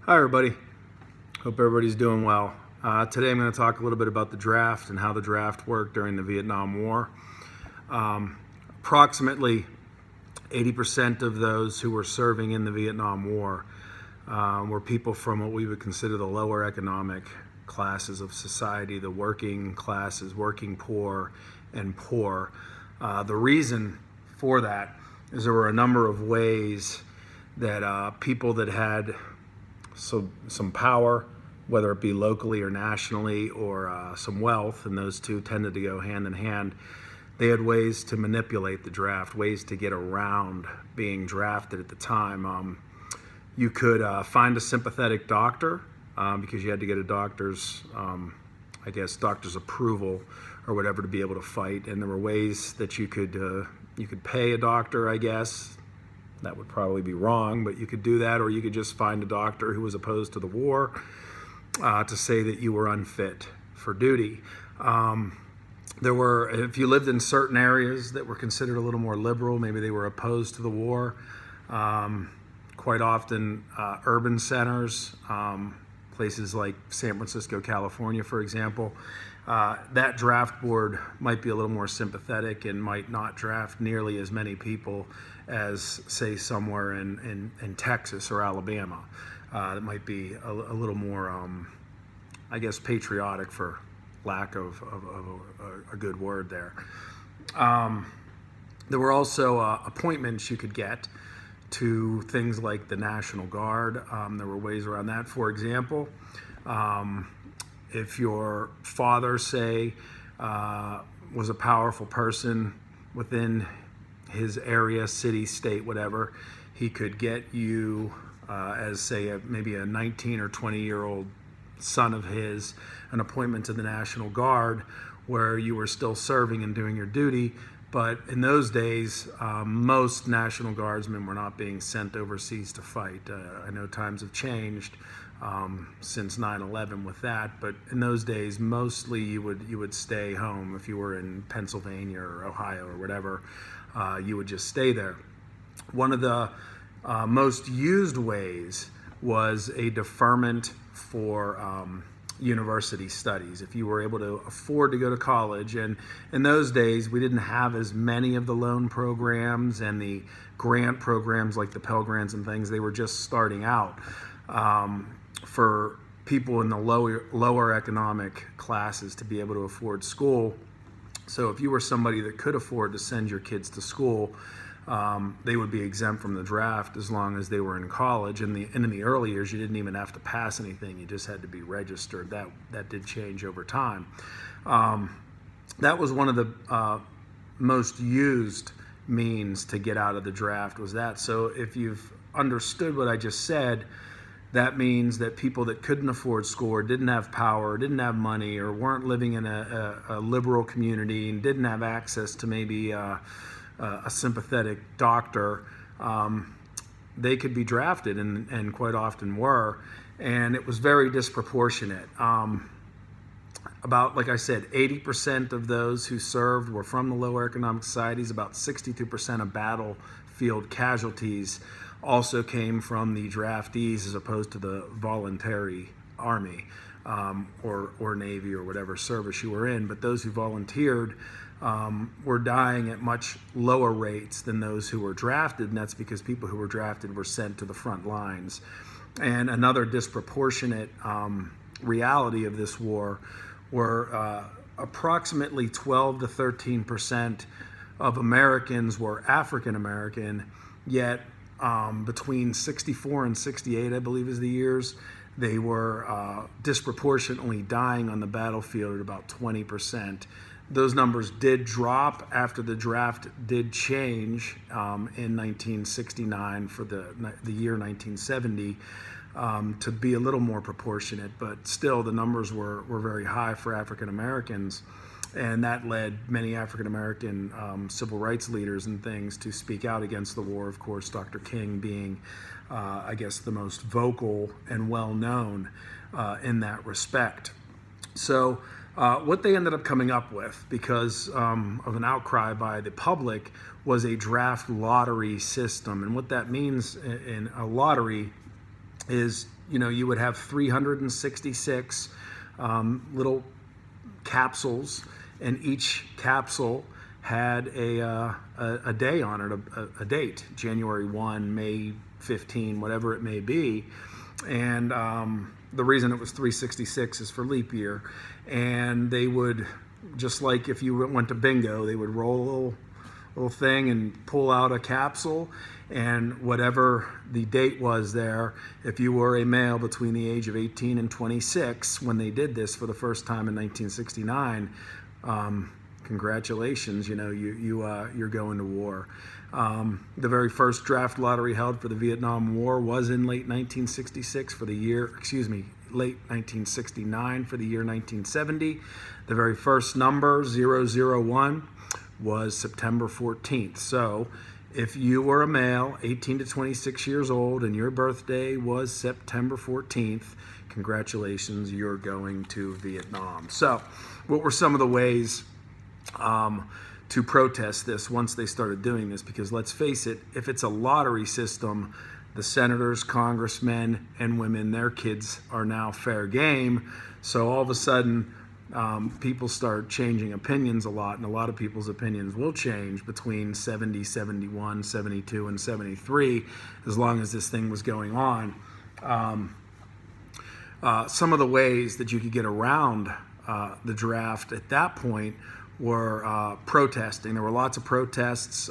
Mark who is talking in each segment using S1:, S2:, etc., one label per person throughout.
S1: Hi everybody, hope everybody's doing well. Today I'm going to talk a little bit about the draft and how the draft worked during the Vietnam War. Approximately 80% of those who were serving in the Vietnam War were people from what we would consider the lower economic classes of society, the working classes, working poor and poor. The reason for that is there were a number of ways that people that had some power, whether it be locally or nationally, or some wealth, and those two tended to go hand in hand. They had ways to manipulate the draft, ways to get around being drafted at the time. You could find a sympathetic doctor because you had to get a doctor's, doctor's approval or whatever to be able to fight. And there were ways that you could pay a doctor, I guess. That would probably be wrong, but you could do that, or you could just find a doctor who was opposed to the war to say that you were unfit for duty. If you lived in certain areas that were considered a little more liberal, maybe they were opposed to the war. Quite often, urban centers, places like San Francisco, California, for example, that draft board might be a little more sympathetic and might not draft nearly as many people as, say, somewhere in Texas or Alabama. That might be a little more, patriotic, for lack of a good word there. There were also appointments you could get to things like the National Guard. There were ways around that. For example, if your father, say, was a powerful person within his area, city, state, whatever, he could get you as, say, maybe a 19 or 20-year-old son of his, an appointment to the National Guard where you were still serving and doing your duty. But in those days, most National Guardsmen were not being sent overseas to fight. I know times have changed since 9/11 with that, but in those days, mostly you would stay home. If you were in Pennsylvania or Ohio or whatever, you would just stay there. One of the most used ways was a deferment for university studies. If you were able to afford to go to college, and in those days we didn't have as many of the loan programs and the grant programs like the Pell Grants and things. They were just starting out for people in the lower economic classes to be able to afford school. So if you were somebody that could afford to send your kids to school, they would be exempt from the draft as long as they were in college. And in the early years, you didn't even have to pass anything. You just had to be registered. That did change over time. That was one of the most used means to get out of the draft, was that. So if you've understood what I just said, that means that people that couldn't afford school, or didn't have power, or didn't have money, or weren't living in a liberal community and didn't have access to maybe a sympathetic doctor, they could be drafted, and quite often were, and it was very disproportionate. About, like I said, 80% of those who served were from the lower economic societies. About 62% of battlefield casualties also came from the draftees as opposed to the voluntary Army or Navy or whatever service you were in. But those who volunteered were dying at much lower rates than those who were drafted, and that's because people who were drafted were sent to the front lines. And another disproportionate reality of this war were approximately 12 to 13% of Americans were African American, yet between 64 and 68, I believe is the years, they were disproportionately dying on the battlefield at about 20%. Those numbers did drop after the draft did change in 1969 for the year 1970 to be a little more proportionate, but still the numbers were very high for African Americans, and that led many African American civil rights leaders and things to speak out against the war. Of course, Dr. King being, the most vocal and well-known in that respect. So what they ended up coming up with, because of an outcry by the public, was a draft lottery system. And what that means in a lottery is, you would have 366 little capsules, and each capsule had a day on it, a date, January 1, May 15, whatever it may be. And the reason it was 366 is for leap year. And they would, just like if you went to bingo, they would roll a little thing and pull out a capsule, and whatever the date was there, if you were a male between the age of 18 and 26 when they did this for the first time in 1969, congratulations, you're going to war. The very first draft lottery held for the Vietnam War was in late 1969 for the year 1970. The very first number, 001, was September 14th. So if you were a male, 18 to 26 years old, and your birthday was September 14th, congratulations, you're going to Vietnam. So what were some of the ways to protest this once they started doing this? Because let's face it, if it's a lottery system, the senators, congressmen, and women, their kids are now fair game. So all of a sudden, people start changing opinions a lot, and a lot of people's opinions will change between 70, 71, 72, and 73, as long as this thing was going on. Some of the ways that you could get around the draft at that point were protesting. There were lots of protests.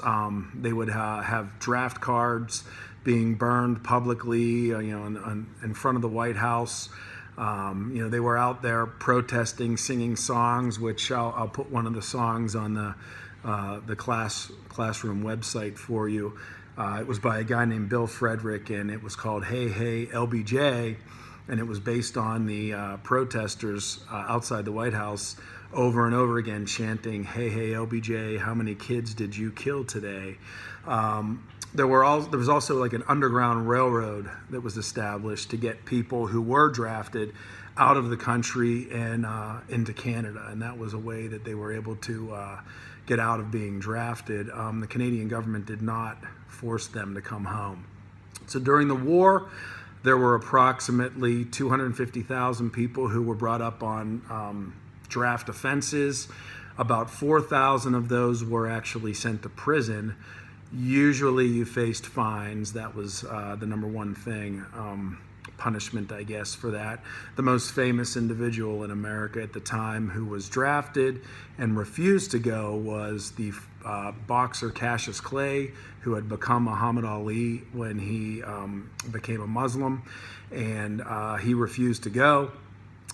S1: They would have draft cards being burned publicly, in front of the White House. They were out there protesting, singing songs, which I'll put one of the songs on the classroom website for you. It was by a guy named Bill Frederick, and it was called "Hey Hey LBJ," and it was based on the protesters outside the White House over and over again chanting, "Hey Hey LBJ, how many kids did you kill today?" There was also like an underground railroad that was established to get people who were drafted out of the country and into Canada, and that was a way that they were able to get out of being drafted. The Canadian government did not force them to come home. So during the war, there were approximately 250,000 people who were brought up on draft offenses. About 4,000 of those were actually sent to prison. Usually you faced fines. That was the number one thing, punishment, I guess, for that. The most famous individual in America at the time who was drafted and refused to go was the boxer Cassius Clay, who had become Muhammad Ali when he became a Muslim, and he refused to go.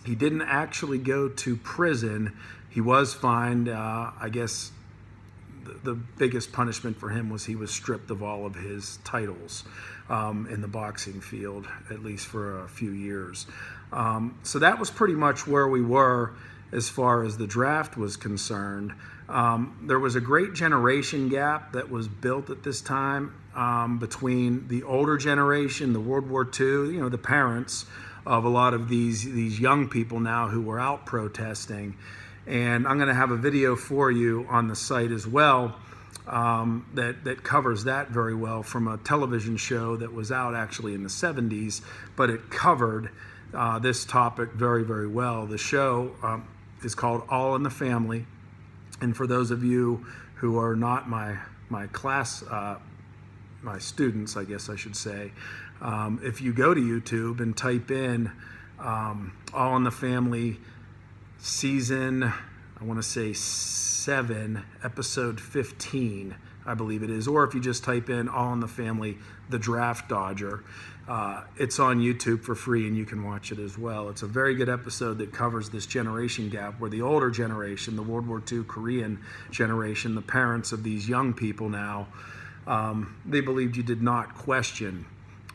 S1: He didn't actually go to prison. He was fined. I guess the biggest punishment for him was he was stripped of all of his titles in the boxing field, at least for a few years. So that was pretty much where we were as far as the draft was concerned. There was a great generation gap that was built at this time between the older generation, the World War II, the parents of a lot of these young people now who were out protesting. And I'm going to have a video for you on the site as well that covers that very well, from a television show that was out actually in the 70s, but it covered this topic very, very well. The show is called All in the Family. And for those of you who are not my class, my students, I guess I should say, if you go to YouTube and type in All in the Family season, I want to say 7, episode 15, I believe it is, or if you just type in All in the Family, The Draft Dodger, it's on YouTube for free and you can watch it as well. It's a very good episode that covers this generation gap where the older generation, the World War II Korean generation, the parents of these young people now, they believed you did not question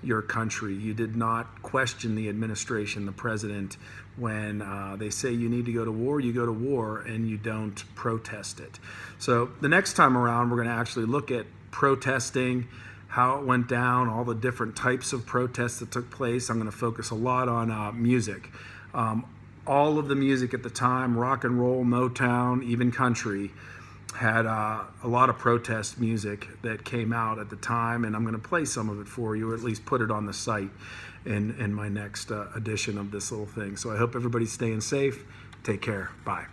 S1: your country. You did not question the administration, the president. When they say you need to go to war, you go to war and you don't protest it. So the next time around, we're going to actually look at protesting, how it went down, all the different types of protests that took place. I'm going to focus a lot on music. All of the music at the time, rock and roll, Motown, even country, had a lot of protest music that came out at the time, and I'm going to play some of it for you, or at least put it on the site in my next edition of this little thing. So I hope everybody's staying safe. Take care. Bye.